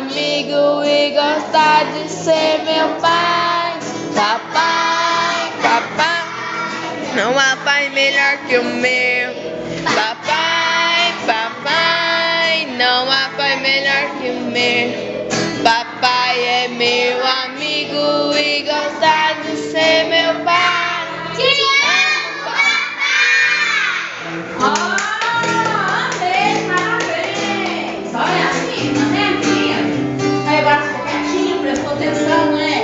amigo e gostar de ser meu pai. Papai, papai, não há pai melhor que o meu. Papai, papai, não há pai melhor que o meu.